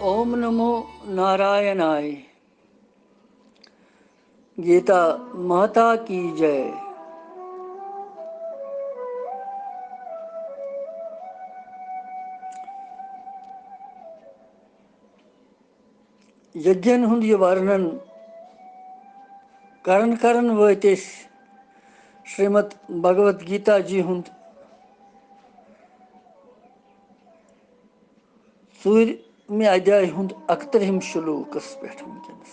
ओम नमो नारायणाय। गीता माता की जय। यज्ञन हुंद ये वर्णन करन करन वत श्रीमद भगवत गीता जी हुंद 4वें अध्याय हुंद 31 श्लोकस पे वनकस।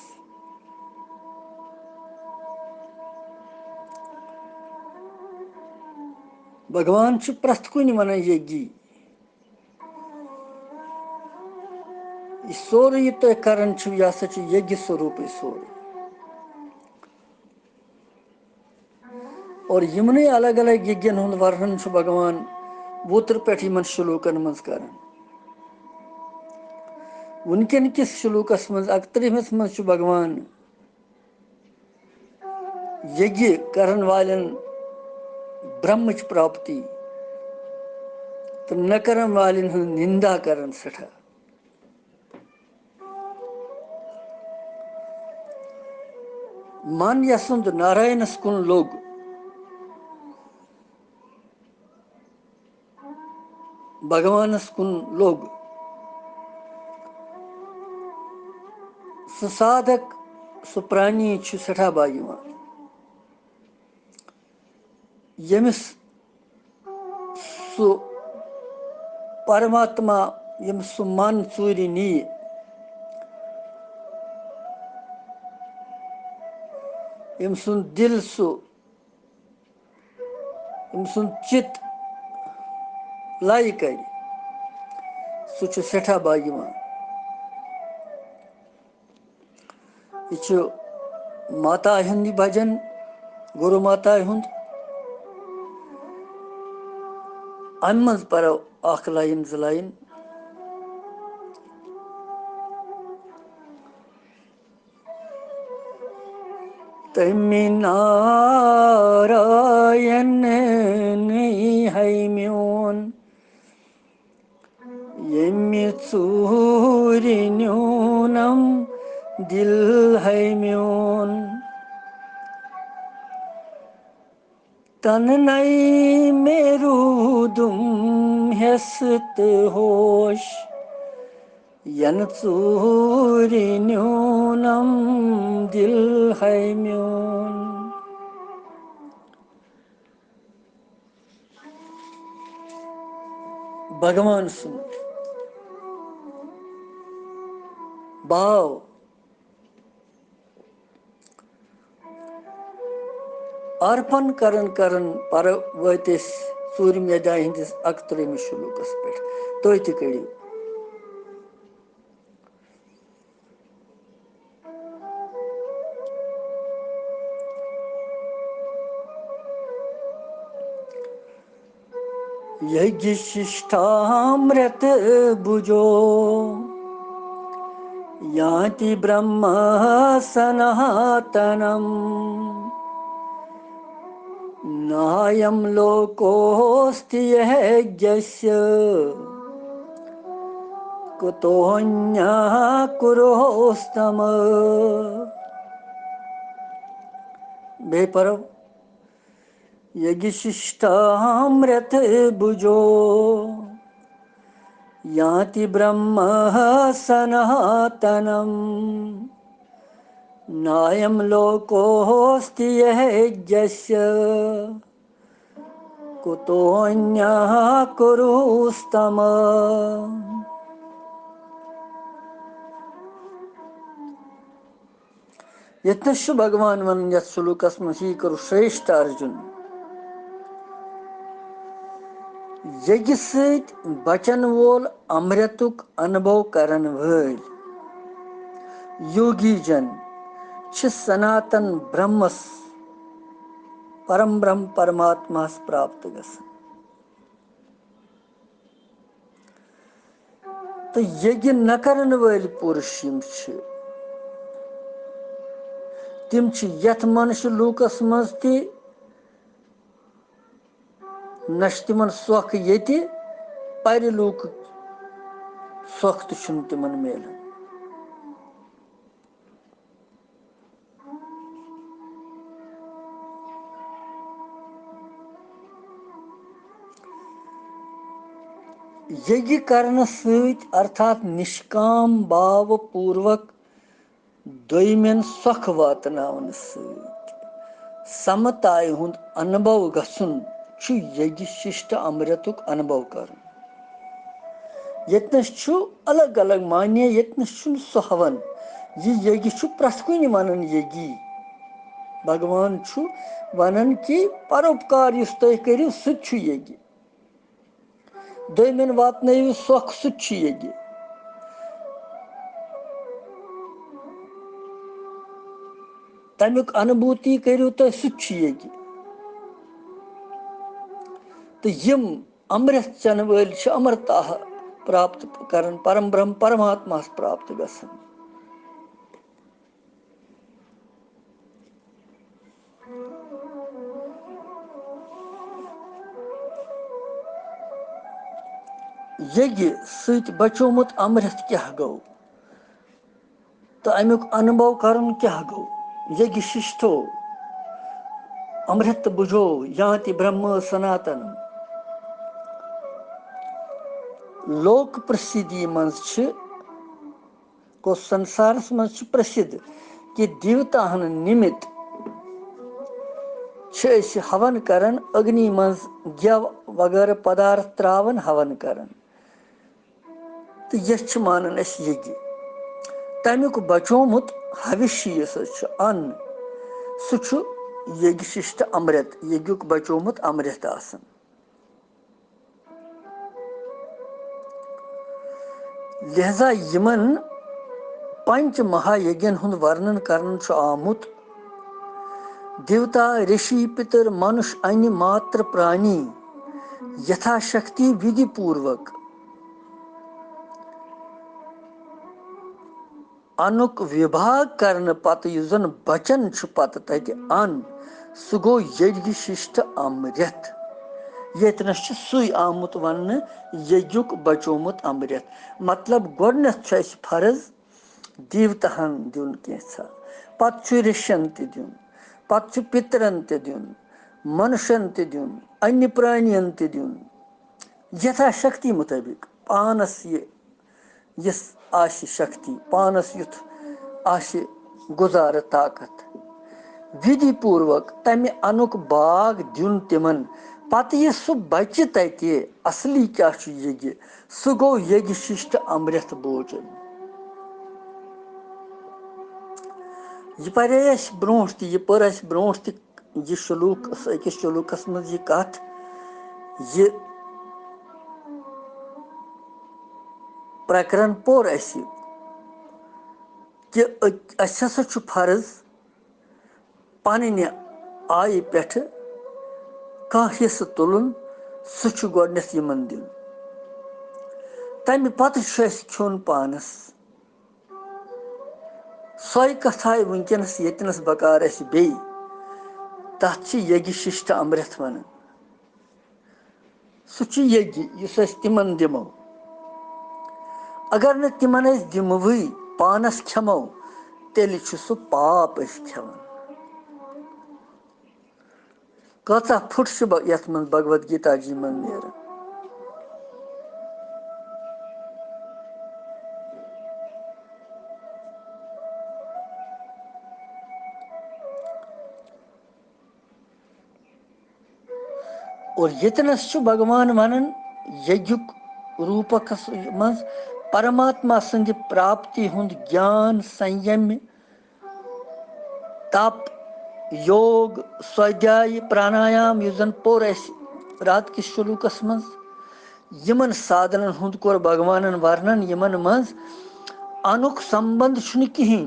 भगवान प्रथ कुन वन यज्ञ सोर यह तुम करान यह हसा यज्ञ स्वरूप सोर और यमने अलग अलग यज्ञन हुंद वर्णन भगवान 20 पे श्लोकन मज कर। वनकन किस श्लोकस मज 31 मज भगवान यज्ञ करन वालन ब्रह्मच प्राप्ति तो न करन वालन हंद निंदा करन सठा। मन यसुंद नारायणस कुन लोग भगवानस कुन लोग साधक प्राणी सठा भाग्यवान यमिस सु परमात्मा यम सु मन चूर नी यम सुन दिल सु यम सुन चित लाई कर सह सठा भाग्यवान। यह माता हुंद भजन गुरु माता हुंद अम मज परो अख लाइन 2 लाइन। तमि नारायण है म्योन यमि चूर न्यूनम दिल है म्योन तन नई मेरू दुम हस्त होश यन चूर न्यूनम दिल है म्योन। भगवान सुन भाव अर्पण करन करन पर वतिस 4वें अध्याय हंदिस 31 श्लोकस पे तुम तह करो। यज्ञ शिष्टामृत भुजो याति ब्रह्म सनातनम नायं लोकोऽस्ति यज्ञस्य कुतोऽन्यः कुरुस्तम। बेपरव यज्ञशिष्टामृत भुजो याति ब्रह्म सनातनम नायं लोकोऽस्ति यज्ञस्य कुतोऽन्यः कुरुस्तम। यत्नश भगवान वन यथ श्लोकस मही करो श्रेष्ठ अर्जुन यज्ञ सत बचन वोल अमृतुक अनुभव करन वल योगी जन छ सनातन ब्रह्मस परम ब्रह्म परमात्मा प्राप्त गसन। तो यज्ञ न करन वल पुरुष तिम यथ मनुष्य लूकस मज नश तिमन सोख ये पर लूक सोख तो तिमन मिलन। यज्ञ करने सहित अर्थात निष्काम भाव पूर्वक दोयमेन सुख वातनावन सहित समताय हुंद अनुभव गसुन छु यज्ञ शिष्ट अमृतुक अनुभव कर यत्नस छु अलग अलग मान्य यत्नस छु सु हवन ये यज्ञ छु प्रस्कुनि वनन यज्ञ भगवान छु वनन कि परोपकार युस तय करियो सु छु यज्ञ दोयमेन वातनयु सुख सु छु यज्ञ तमिक अनुभूति करियो तो सु छु यज्ञ तो यम अमृत चन वल छु अमरता प्राप्त करन परम ब्रह्म परमात्मा प्राप्त गसन यज्ञ सहित बचोमुत अमृत क्या गो तो अमुक अनुभव करन क्या गो यज्ञ शिष्टो अमृत बुझो याति ब्रह्म सनातन लोक प्रसिद्धि मंच को संसार मज प्रसिद्ध कि देवताहन निमित्त हवन करन अग्नि मज गव वगैरह पदार्थ त्रावन हवन करन तो यह मानन यज्ञ तमुक बचोमुत हविष्य अन्न सह यज्ञ शिष्ट अमृत यज्ञुक बचोमुत अमृत आसन लिहाजा यमन पंच महायज्ञन हुंद वर्णन करन आमुत देवता ऋषि पितर मनुष्य अन्य मात्र प्राणी यथाशक्ति विधि पूर्वक अनुक विभाग करने पत युजन बचन पत तत अन सह गो यज्ञ शिष्ट अमृत यतनस सुई आमुत वन यज्ञुक बचोमुत अमृत मतलब गोडनथ फर्ज देवताहन दिन कैसा पत ऋषियन दिन पत पितरन दिन मनुष्यन दिन अन्य प्राणियन दिन यथाशक्ति मुताबिक पानस यस आशि शक्ति पानस युथ आशि गुजार ताकत विधि पूर्वक तमे अनुक बाग दिन तिमन पत ये सु बच तते असली क्या यज्ञ सु गो यज्ञ शिष्ट अमृत भोजन यह पे ब्रोट यह पर ब्रोट यह शुलूक अकिस शुलूकस मज यह कथ यह प्रकरण पोर कि अस हसा फर्ज पन्ने आय पे कह हिस्स तुलन सह गोडनथ यमन दिन तमि पत खोन पानस सोई कथा वनकस यतनस बकार बे तथ यज्ञ शिष्ट अमृत वन सह यज्ञ युस तिमन दिमो अगर न तिमन दिमवै पानस खेमो तेल सह पाप खेवन कचा फुट यथ मन भगवद गीता जी मन नेरन और यतनस भगवान वनन यज्ञुक रूपक मज परमात्मा संद प्राप्ति हुंद ज्ञान संयम तप योग स्वाध्याय प्राणायाम युजन पोर रात किस शुलूकस मज यमन साधन हुंद कोर भगवानन वर्णन यमन मज अनुक संबंध छुन कहीं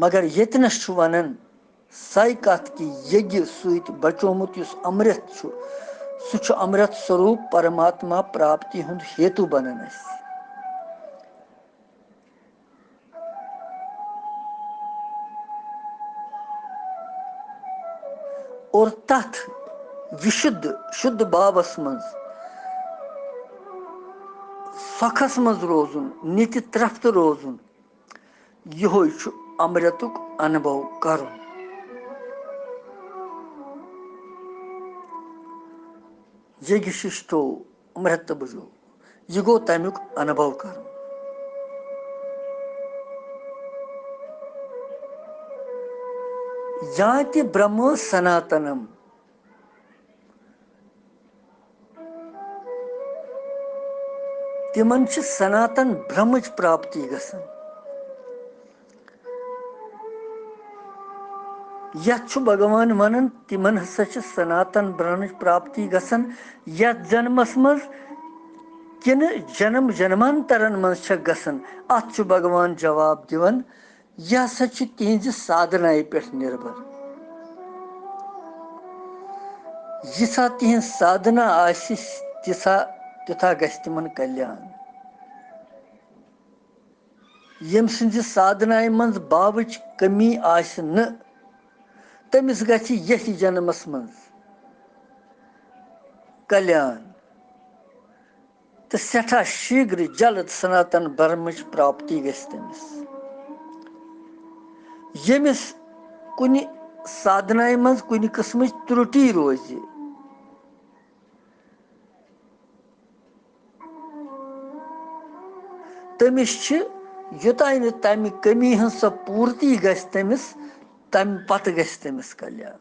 मगर यतनस वनन सही कत कि यज्ञ सहित बचोमुत युस अमृत सह अमृत स्वरूप परमात्मा प्राप्ति हुंद हेतु बनन और तथ विशुद्ध शुद्ध भावस मज सखस मज रोजुन नित त्रफ्त रोजुन यो अमृतुक अनुभव करुन यज्ञ शिष्टो अमृत बुझो, यह गो तमिक अनुभव कर। याति ब्रह्म सनातनम, तिमन सनातन ब्रह्मच प्राप्ति गसन। यह भगवान वन तिमन हसा सनातन ब्रह्मच प्राप्ति गसन, यथ जन्मस मज किन जन्म जन्मांतरन मज गसन। अत भगवान जवाब दिवन, यह हसा तिहज साधनाए पे निर्भर। यिसा तिहन साधना आसि तिथा गस तिमन कल्याण। यम सिंज साधनाए मज बावच कमी आस न, तमिस गछि यही जन्मस मज कल्याण, तो सठा शीघ्र जल्द सनातन ब्रह्मच प्राप्ति गस तमिस। यमिस कुनि साधनाए मज कुनि किस्म त्रुटि रोज, तमिस युताय न तमि कमी हन सो पूर्ति गस तमिस, तम पत गस तमिस कल्याण।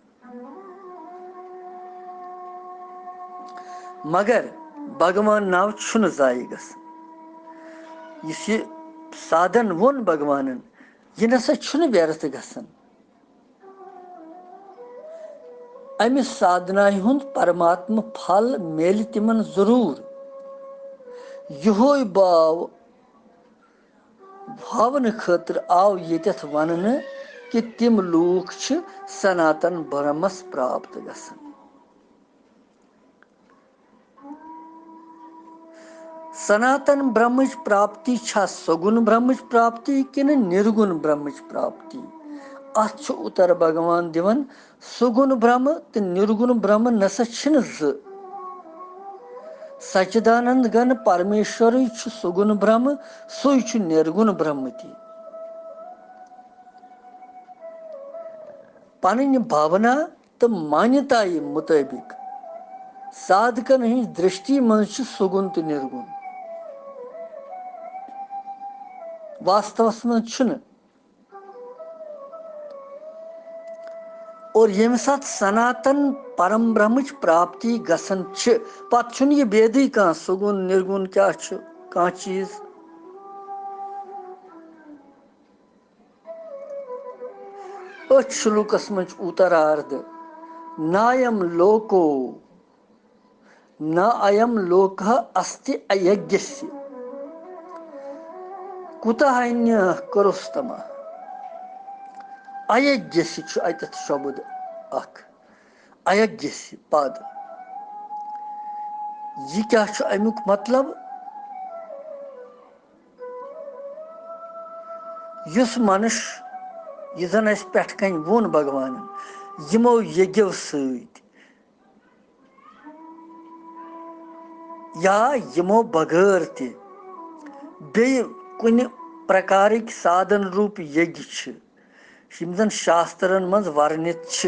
मगर भगवान नाव छुन जाय गस। यह साधन वोन भगवानन, यह नसा छुन व्यर्थ गसन। अमि साधनाय हुंद परमात्म फल मेल तिमन जरूर। यहोय भावन खतर आव येतथ वनन कि तिम लूक छ सनातन ब्रह्मस प्राप्त गसन। सनातन ब्रह्मच प्राप्ति छा सगुण ब्रह्मच प्राप्ति कि निर्गुण ब्रह्मच प्राप्ति। अथ उत्तर भगवान दिवन, सुगुण ब्रह्म तो निर्गुण ब्रह्म नसा छिन ज। सच्चिदानंद घन परमेश्वर सुगुण ब्रह्म, सो निर्गुण ब्रह्म ती। पन भावना तो मान्यता मुताबिक साधकन हज दृष्टि मज सुगुण तो निर्गुण, वास्तवस मज। और यम सात सनातन परम ब्रह्मच प्राप्ति गसन छ, पत छुन यह बेदी कह सुगुण निर्गुण क्या छ कह चीज। श्लोकस मज उत्तरार्ध, नायम लोको न अयम लोक अस्ति अयज्ञस्य, कुतः अन्यः करुस्तम। अयज्ञस्य छ अतथ शब्द अख, अयज्ञस्य पद। यह क्या छ अमुक मतलब, युस मनुष्य यह जन अस पेठ कन वोन भगवान, यमो यज्ञो सत या यमो बगैर ते बे कुन प्रकारिक साधन रूप यज्ञ छ, यम जन शास्त्रन मज वर्णित छ,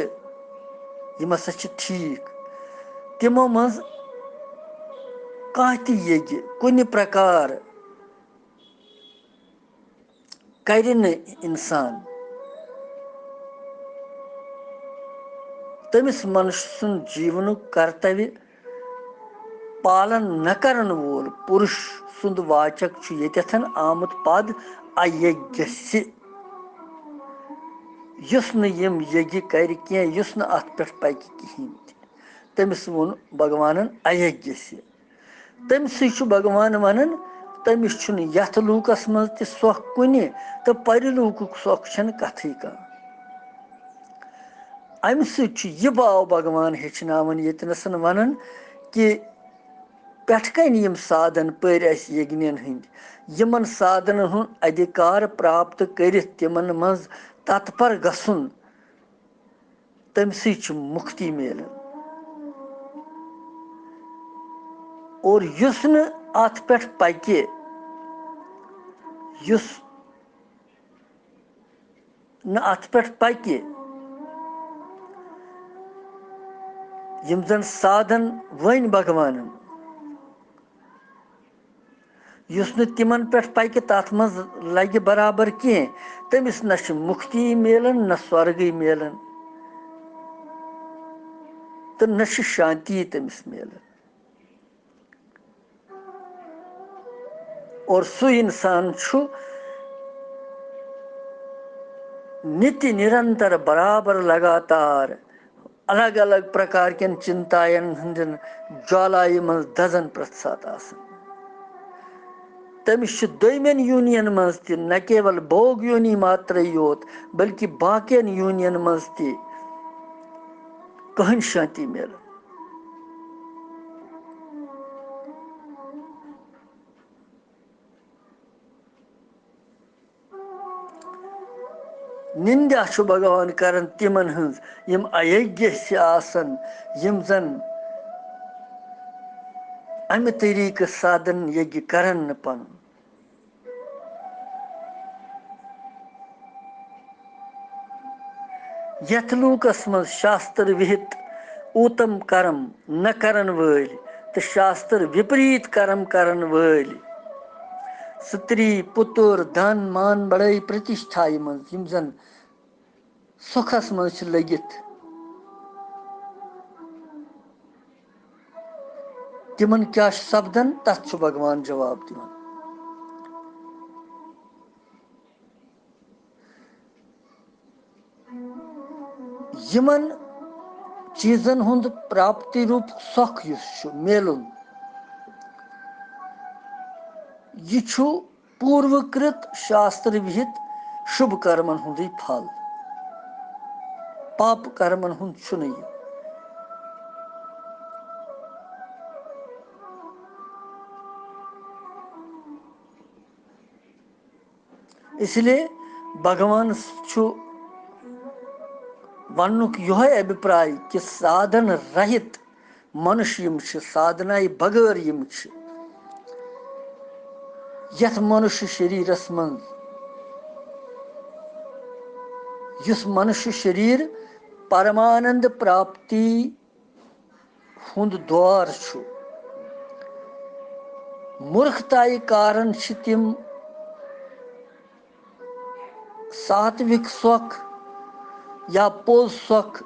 यम हसा छ ठीक। तिमो मज कह ति यज्ञ कुन प्रकार कर इंसान, तमिस मनुष्य सुन जीवन कर्तव्य पालन न करन वोल पुरुष सुंद वाचक छु यथन आमुत पद अयज्ञस्य। युस न यम यज्ञ कर के, युस न अत पे पक कहीं, तमिस वोन भगवानन अयज्ञस्य। तमसी भगवान वनन, तमिस छुन यथ लूकस मज ते सोख कुनि, तो परिलूक सोख छन कथी का। अम सह भाव भगवान हेचनावन यतनसन वनन कि पेठ कन यम साधन पर यज्ञन हंद, यमन साधन हुन अधिकार प्राप्त कर तिमन मज तत्पर गसुन, तमसी मुक्ति मिलन। और युस न अत पे पके, युस न अत पे पके, यम जन साधन वन भगवान युस न तिमन पे पक तथ मज लगे बराबर कह तमिस न मुक्ति मिलन न स्वर्ग मिलन तो न शांति तमिस मिलन और सु इंसान नित्य निरंतर बराबर लगातार अलग अलग प्रकार के चिंतायन हंदन ज्वालाय मज दजन प्रत सात आसन तमिस दोमेन यूनियन मज न केवल भोग योनि मात्र योत बल्कि बाकियन यूनियन मज कहन शांति मिलन निंदा भगवान करन तिमन हंस यम अयोग्य आसन यम जन अमि तरीक साधन यज्ञ करन पन यथ लूकस मज शास्त्र विहित उत्तम कर्म न करन वल तो शास्त्र विपरीत कर्म करन वल स्त्री पुत्र धन मान बड़ाई प्रतिष्ठा मज यम जन सुखस मज लगित तिमन क्या सपदन तथ भगवान जवाब दिवान यमन चीजन हुंद प्राप्ति रूप सुख मेलुन यह पूर्वकृत शास्त्र विहित शुभ कर्मन हुंद फल पाप कर्मन हुंद छुन यह इसलिए भगवान वनुक यह अभिप्राय कि साधन रहित मनुष्य साधनाई बगैर यथ मनुष्य शरीरस मं युस मनुष्य शरीर परमानंद प्राप्ति हुंद द्वार मूर्खताई कारण तिम सात्विक सुख या पोज सुख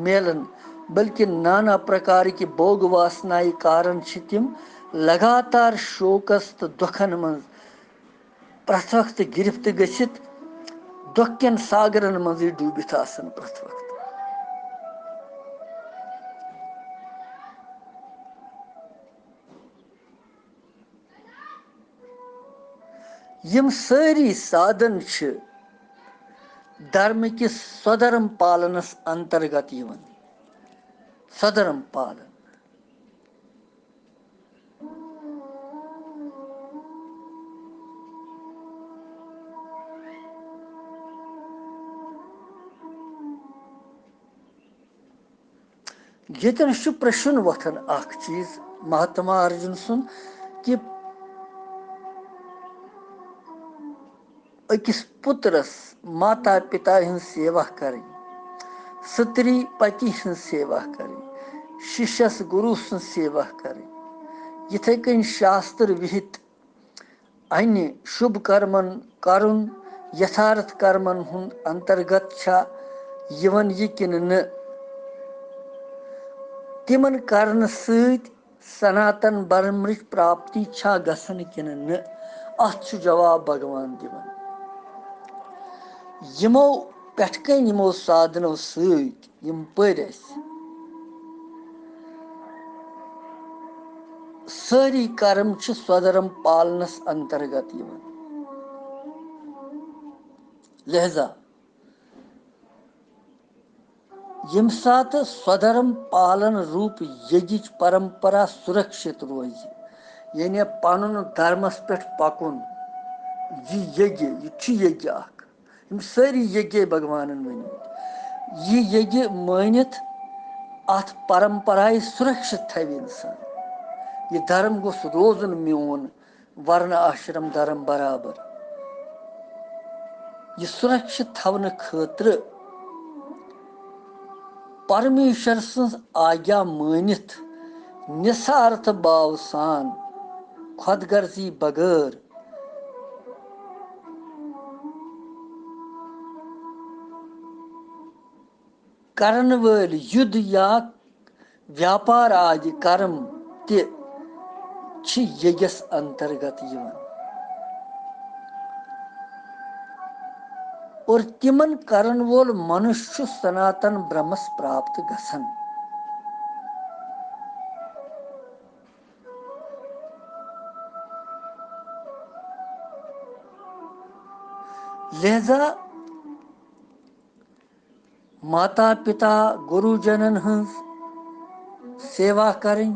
मेलन बल्कि नाना प्रकार की भोग वासनाई कारण तिम लगातार शोकस तो दुखन मं प्रथ वक्त गिरफ्त गसित दुखन सागरन मज डूबित आसन प्रथ वक्त यम सारी साधन धर्म किस स्वधर्म पालनस अंतर्गत स्वधर्म पालन यतन प्रश्न वथन अख चीज महात्मा अर्जुन सुन कि अकिस पुत्रस माता पिता हन सेवा करें स्त्री पति हन सेवा करें शिष्यस गुरु सन सेवा करें यथे कन शास्त्र विहित अन्य शुभ कर्मन करुन यथार्थ कर्मन हुन अंतर्गत छा यवन यह किन न तिमन कारण सत सनातन ब्रह्मच प्राप्ति छा गसन किन न अथ जवाब भगवान दिवन यमो पेटकन यमो साधनों सत यम पर सारी कर्म स्वधर्म पालनस अंतर्गत लिहाजा यम सात स्वधर्म पालन रूप यज्ञ परंपरा सुरक्षित रोज यानी पन धर्मस पे पकुन यह यज्ञ सारी यज्ञ भगवान वन यह यज्ञ मानित अथ परंपराय सुरक्षित थव इंसान यह धर्म गोस रोजन मोन वर्ण आश्रम धर्म बराबर यह सुरक्षित थवन खतर परमेश्वर सन्स आज्ञा मानित निस्वार्थ भाव सान खुदगर्जी बगैर करन वल युद्ध या व्यापार आदि कर्म ते यज्ञस अंतर्गत यिवन और तिमन करन वोल मनुष्य सनातन ब्रह्मस प्राप्त गसन। लिहाजा माता पिता गुरुजनन हंस सेवा करें,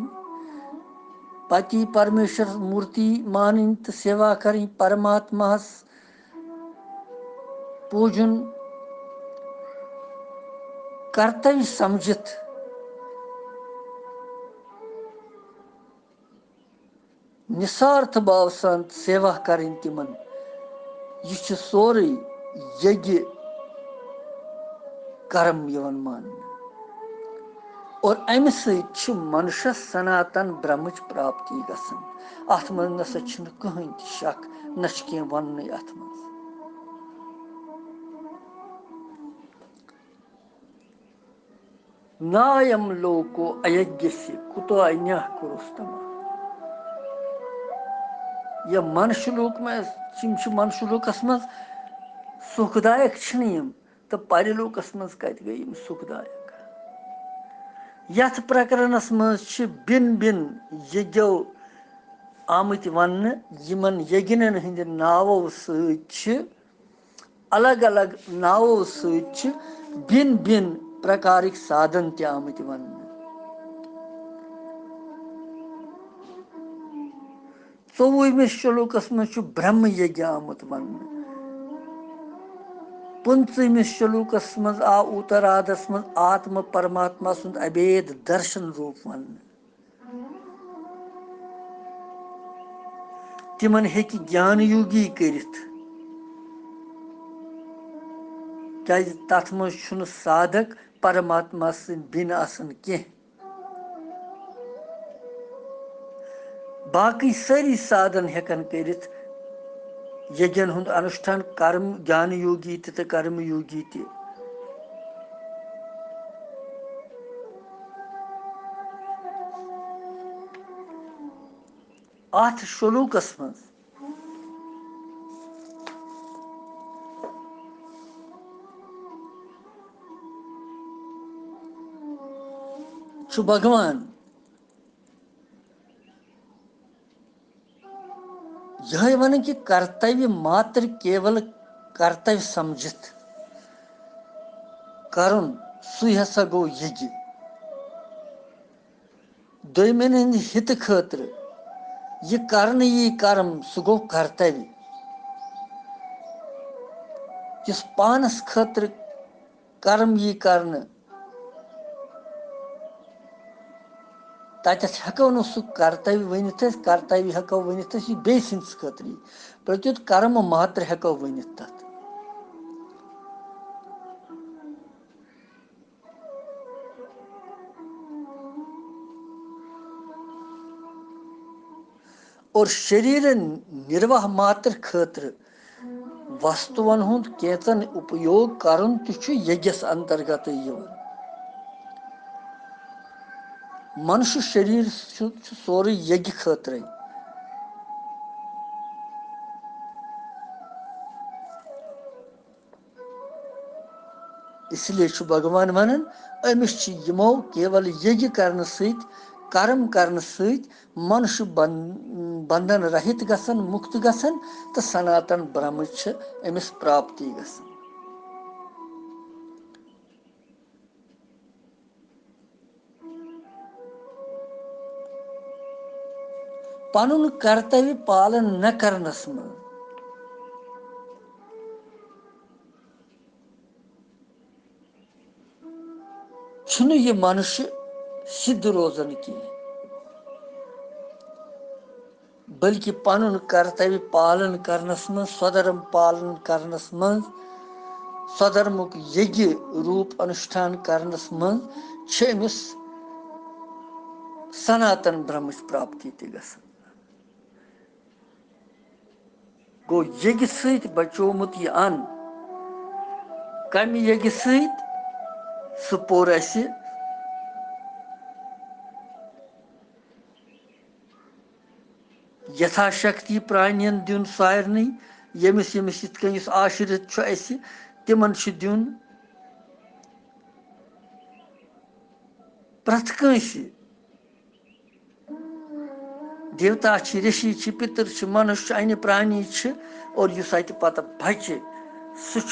पति परमेश्वर मूर्ति मानिन तो सेवा करें, परमात्मा पूजन कर्तव्य समझित निस्वार्थ भाव सान सेवा करें तिमन यह सोरे यज्ञ कर्म यवन मान और अमि सत मनुष्य सनातन ब्रह्मच प्राप्ति गसन। अथ मज नसा कहीं शक न कह वन अथ मज। नायम लोको अयज्ञ से कुतो अन्य कुरुस्तम। यह मनुष्य लोक में मनुष्य लोकस मज सुखदायक तो परलोकस मज कत गई सुखदायक। यथ प्रकरणस मज बिन बिन यज्ञो आमत वन यमन यज्ञन हंद नावो सत अलग अलग नावो सत बिन बिन प्रकारिक साधन ते आमत वन। चौवहमिस श्लोकस मज ब्रह्म यज्ञ आमुत वन। 15मिस श्लोकस मज आ उत्तराधस मज आत्म परमात्मा सुंद अभेद दर्शन रूप वन। तिमन हेकि ज्ञान योगी करित क्या तथ मज साधक परमात्मा सद बिन आसन कह। बाकी सारी साधन हेकन करित यज्ञन हुंद अनुष्ठान कर्म ज्ञान योगी ते कर्म योगी ते। अथ श्लोकस मज भगवान यह वन कि कर्तव्य मात्र केवल कर्तव्य समझित करुन सु हसा गो यज्ञ। दोयमन हंद हित खतर यह करन यी कर्म सु गो कर्तव्य। जिस पानस खतर कर्म यी करन तथस हेको न सु कर्तव्य वनित। कर्तव्य हेको वनित यह बे सिंस खतर प्रत्युत कर्म मात्र हेको वनित तथ। और शरीर निर्वाह मात्र खतर वस्तुवन हुंद केचन उपयोग करन तु यज्ञस अंतर्गत यवन। मनुष्य शरीर सोरे यज्ञ खतर। इसलिए भगवान वनन अमिस यमो केवल यज्ञ करने सत कर्म करने सत मनुष्य बंधन रहित गसन मुक्त गसन तो सनातन ब्रह्म अमिस प्राप्ति गसन। पनुन कर्तव्य पालन न करनस मं छुन ये मनुष्य सिद्ध रोजन की, बल्कि पनुन कर्तव्य पालन करनस मं स्वधर्म पालन करनस मं स्वधर्मुक यज्ञ रूप अनुष्ठान करनस मन अमिस सनातन ब्रह्म प्राप्ति ते गसन। गो यज्ञ सहित बचोमुत यह अन कम यज्ञ सहित सह पोर असे यथाशक्ति प्राणियन दिन सारनी यमिस यमिस इत कन आश्रित तिमन दिन प्रथ कंसि देवता ऋषि पितर मनुष्य अन्य प्राणी और इस पत बचे सह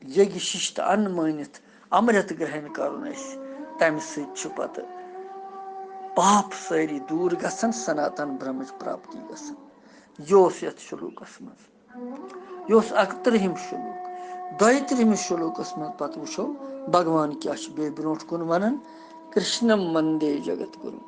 यज्ञ शिष्ट अन्न मानित अमृत ग्रहण करन तम सत पाप सारी दूर गसन सनातन ब्रह्म प्राप्ति गसन। यह ये श्लोकस मज यह 31 श्लोक 32 श्लोकस मज पत वो भगवान क्या बे ब्रोट कुन वन कृष्णम वंदे जगत गुरु।